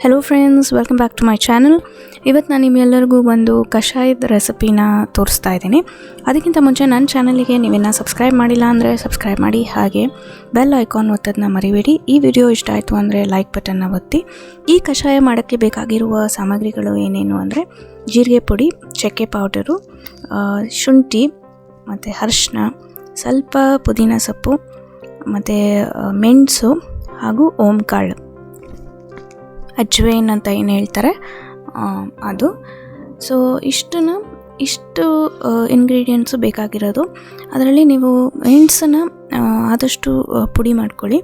Hello friends, welcome back to my channel. ಇವತ್ತು ನಾನು ನಿಮ್ಮೆಲ್ಲರಿಗೂ ಒಂದು ಕಷಾಯದ ರೆಸಿಪಿನ ತೋರಿಸ್ತಾ ಇದ್ದೀನಿ. ಅದಕ್ಕಿಂತ ಮುಂಚೆ ನನ್ನ ಚಾನಲಿಗೆ ನೀವೇನ ಸಬ್ಸ್ಕ್ರೈಬ್ ಮಾಡಿಲ್ಲ ಅಂದರೆ ಸಬ್ಸ್ಕ್ರೈಬ್ ಮಾಡಿ, ಹಾಗೆ ಬೆಲ್ ಐಕಾನ್ ಒತ್ತೋದನ್ನ ಮರಿಬೇಡಿ. ಈ ವಿಡಿಯೋ ಇಷ್ಟ ಆಯಿತು ಅಂದರೆ ಲೈಕ್ ಬಟನ್ನ ಒತ್ತಿ. ಈ ಕಷಾಯ ಮಾಡೋಕ್ಕೆ ಬೇಕಾಗಿರುವ ಸಾಮಗ್ರಿಗಳು ಏನೇನು ಅಂದರೆ ಜೀರಿಗೆ ಪುಡಿ, ಚಕ್ಕೆ ಪೌಡರು, ಶುಂಠಿ ಮತ್ತು ಅರಿಶಿನ, ಸ್ವಲ್ಪ ಪುದೀನ ಸೊಪ್ಪು ಮತ್ತು ಮೆಣಸು ಹಾಗೂ ಓಂಕಾಳು, ಅಜ್ವೈನ್ ಅಂತ ಏನು ಹೇಳ್ತಾರೆ ಅದು. ಸೊ ಇಷ್ಟು ಇಂಗ್ರೀಡಿಯೆಂಟ್ಸು ಬೇಕಾಗಿರೋದು. ಅದರಲ್ಲಿ ನೀವು ಮೆಣಸನ್ನು ಆದಷ್ಟು ಪುಡಿ ಮಾಡ್ಕೊಳ್ಳಿ.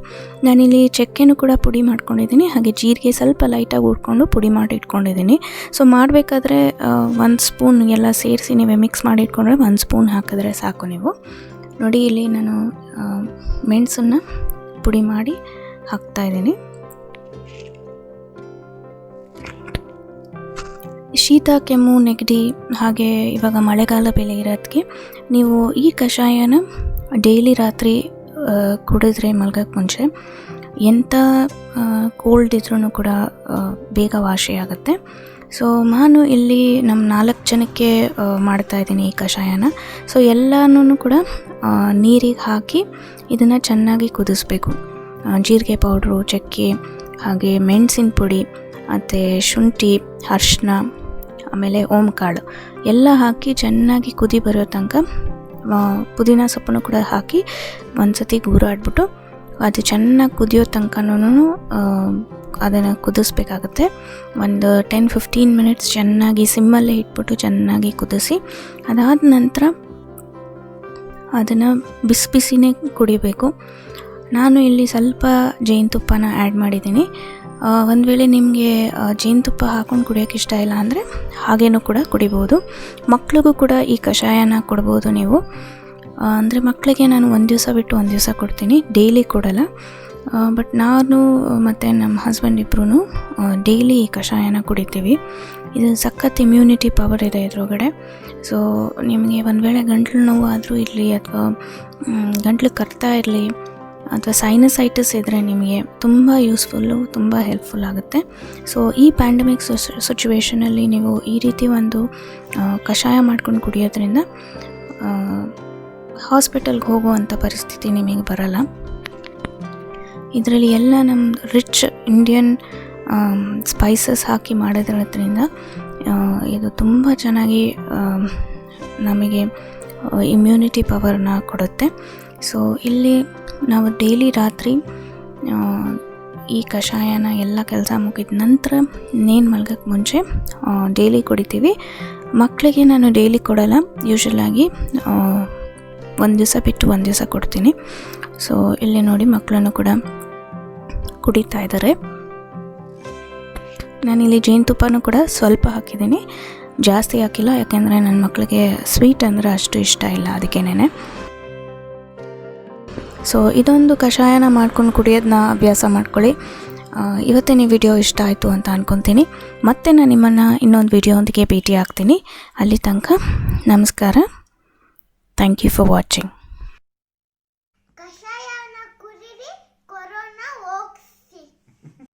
ನಾನಿಲ್ಲಿ ಚಕ್ಕೆನೂ ಕೂಡ ಪುಡಿ ಮಾಡ್ಕೊಂಡಿದ್ದೀನಿ, ಹಾಗೆ ಜೀರಿಗೆ ಸ್ವಲ್ಪ ಲೈಟಾಗಿ ಹುರ್ಕೊಂಡು ಪುಡಿ ಮಾಡಿ ಇಟ್ಕೊಂಡಿದ್ದೀನಿ. ಸೊ ಮಾಡಬೇಕಾದ್ರೆ 1 ಸ್ಪೂನ್ ಎಲ್ಲ ಸೇರಿಸಿ ನೀವೇ ಮಿಕ್ಸ್ ಮಾಡಿ ಇಟ್ಕೊಂಡ್ರೆ 1 ಸ್ಪೂನ್ ಹಾಕಿದ್ರೆ ಸಾಕು. ನೀವು ನೋಡಿ, ಇಲ್ಲಿ ನಾನು ಮೆಣಸನ್ನು ಪುಡಿ ಮಾಡಿ ಹಾಕ್ತಾಯಿದ್ದೀನಿ. ಶೀತ, ಕೆಮ್ಮು, ನೆಗಡಿ, ಹಾಗೆ ಇವಾಗ ಮಳೆಗಾಲ ಬೆಲೆ ಇರೋದಕ್ಕೆ ನೀವು ಈ ಕಷಾಯನ ಡೈಲಿ ರಾತ್ರಿ ಕುಡಿದ್ರೆ ಮಲ್ಗೋಕ್ಕೆ ಮುಂಚೆ ಎಂಥ ಕೋಲ್ಡ್ ಇದ್ರೂ ಕೂಡ ಬೇಗ ವಾಸಿ ಆಗುತ್ತೆ. ಸೊ ನಾನು ಇಲ್ಲಿ ನಮ್ಮ 4 ಜನಕ್ಕೆ ಮಾಡ್ತಾಯಿದ್ದೀನಿ ಈ ಕಷಾಯನ. ಸೊ ಎಲ್ಲನೂ ಕೂಡ ನೀರಿಗೆ ಹಾಕಿ ಇದನ್ನು ಚೆನ್ನಾಗಿ ಕುದಿಸ್ಬೇಕು. ಜೀರಿಗೆ ಪೌಡ್ರು, ಚಕ್ಕೆ, ಹಾಗೆ ಮೆಣಸಿನ ಪುಡಿ ಮತ್ತು ಶುಂಠಿ, ಅರಿಶಿನ, ಆಮೇಲೆ ಓಂಕಾಳು ಎಲ್ಲ ಹಾಕಿ ಚೆನ್ನಾಗಿ ಕುದಿ ಬರೋ ತನಕ, ಪುದೀನ ಸೊಪ್ಪನ್ನು ಕೂಡ ಹಾಕಿ ಒಂದು ಸತಿ ಗೂರಾಡ್ಬಿಟ್ಟು ಅದು ಚೆನ್ನಾಗಿ ಕುದಿಯೋ ತನಕನೂ ಅದನ್ನು ಕುದಿಸ್ಬೇಕಾಗತ್ತೆ. ಒಂದು 10-15 ಮಿನಿಟ್ಸ್ ಚೆನ್ನಾಗಿ ಸಿಮ್ಮಲ್ಲೇ ಇಟ್ಬಿಟ್ಟು ಚೆನ್ನಾಗಿ ಕುದಿಸಿ, ಅದಾದ ನಂತರ ಅದನ್ನು ಬಿಸಿನೇ ಕುಡಿಬೇಕು. ನಾನು ಇಲ್ಲಿ ಸ್ವಲ್ಪ ಜೇನುತುಪ್ಪನ ಆ್ಯಡ್ ಮಾಡಿದ್ದೀನಿ. ಒಂದು ವೇಳೆ ನಿಮಗೆ ಜೇನುತುಪ್ಪ ಹಾಕ್ಕೊಂಡು ಕುಡಿಯೋಕ್ಕೆ ಇಷ್ಟ ಇಲ್ಲ ಅಂದರೆ ಹಾಗೇನೂ ಕೂಡ ಕುಡಿಬೋದು. ಮಕ್ಳಿಗೂ ಕೂಡ ಈ ಕಷಾಯನ ಕೊಡ್ಬೋದು ನೀವು. ಅಂದರೆ ಮಕ್ಕಳಿಗೆ ನಾನು 1 ದಿವಸ ಬಿಟ್ಟು 1 ದಿವಸ ಕೊಡ್ತೀನಿ, ಡೈಲಿ ಕೊಡಲ್ಲ. ಬಟ್ ನಾನು ಮತ್ತು ನಮ್ಮ ಹಸ್ಬೆಂಡ್ ಇಬ್ಬರೂ ಡೈಲಿ ಈ ಕಷಾಯನ ಕುಡಿತೀವಿ. ಇದು ಸಖತ್ ಇಮ್ಯುನಿಟಿ ಪವರ್ ಇದೆ ಇದರೊಳಗಡೆ. ಸೊ ನಿಮಗೆ ಒಂದು ವೇಳೆ ಗಂಟ್ಲು ನೋವು ಆದರೂ ಇರಲಿ, ಅಥವಾ ಗಂಟ್ಲು ಕರ್ತಾ ಇರಲಿ, ಅಥವಾ ಸೈನಸೈಟಿಸ್ ಇದ್ದರೆ ನಿಮಗೆ ತುಂಬ ಯೂಸ್ಫುಲ್ಲು, ತುಂಬ ಹೆಲ್ಪ್ಫುಲ್ ಆಗುತ್ತೆ. ಸೊ ಈ ಪ್ಯಾಂಡಮಿಕ್ ಸಿಚುವೇಷನಲ್ಲಿ ನೀವು ಈ ರೀತಿ ಒಂದು ಕಷಾಯ ಮಾಡ್ಕೊಂಡು ಕುಡಿಯೋದ್ರಿಂದ ಹಾಸ್ಪಿಟಲ್ಗೆ ಹೋಗುವಂಥ ಪರಿಸ್ಥಿತಿ ನಿಮಗೆ ಬರಲ್ಲ. ಇದರಲ್ಲಿ ಎಲ್ಲ ನಮ್ಮ ರಿಚ್ ಇಂಡಿಯನ್ ಸ್ಪೈಸಸ್ ಹಾಕಿ ಮಾಡೋದ್ರಿಂದ ಇದು ತುಂಬ ಚೆನ್ನಾಗಿ ನಮಗೆ ಇಮ್ಯುನಿಟಿ ಪವರ್ನ ಕೊಡುತ್ತೆ. ಸೊ ಇಲ್ಲಿ ನಾವು ಡೈಲಿ ರಾತ್ರಿ ಈ ಕಷಾಯನ ಎಲ್ಲ ಕೆಲಸ ಮುಗಿದ ನಂತರ ನೇನು ಮಲ್ಗೋಕ್ಕೆ ಮುಂಚೆ ಡೈಲಿ ಕುಡಿತೀವಿ. ಮಕ್ಕಳಿಗೆ ನಾನು ಡೈಲಿ ಕೊಡಲ್ಲ, ಯೂಶ್ವಲಾಗಿ 1 ದಿವಸ ಬಿಟ್ಟು 1 ದಿವಸ ಕೊಡ್ತೀನಿ. ಸೊ ಇಲ್ಲಿ ನೋಡಿ, ಮಕ್ಕಳನ್ನು ಕೂಡ ಕುಡಿತಾ ಇದ್ದಾರೆ. ನಾನಿಲ್ಲಿ ಜೇನುತುಪ್ಪನೂ ಕೂಡ ಸ್ವಲ್ಪ ಹಾಕಿದ್ದೀನಿ, ಜಾಸ್ತಿ ಹಾಕಿಲ್ಲ, ಯಾಕೆಂದರೆ ನನ್ನ ಮಕ್ಕಳಿಗೆ ಸ್ವೀಟ್ ಅಂದರೆ ಅಷ್ಟು ಇಷ್ಟ ಇಲ್ಲ, ಅದಕ್ಕೇನೆ. ಸೊ ಇದೊಂದು ಕಷಾಯನ ಮಾಡ್ಕೊಂಡು ಕುಡಿಯೋದನ್ನ ಅಭ್ಯಾಸ ಮಾಡ್ಕೊಳ್ಳಿ. ಇವತ್ತಿನ ವಿಡಿಯೋ ಇಷ್ಟ ಆಯಿತು ಅಂತ ಅಂದ್ಕೊತೀನಿ. ಮತ್ತೆ ನಾನು ನಿಮ್ಮನ್ನು ಇನ್ನೊಂದು ವಿಡಿಯೋದೊಂದಿಗೆ ಭೇಟಿ ಆಗ್ತೀನಿ. ಅಲ್ಲಿ ತನಕ ನಮಸ್ಕಾರ. Thank you for watching.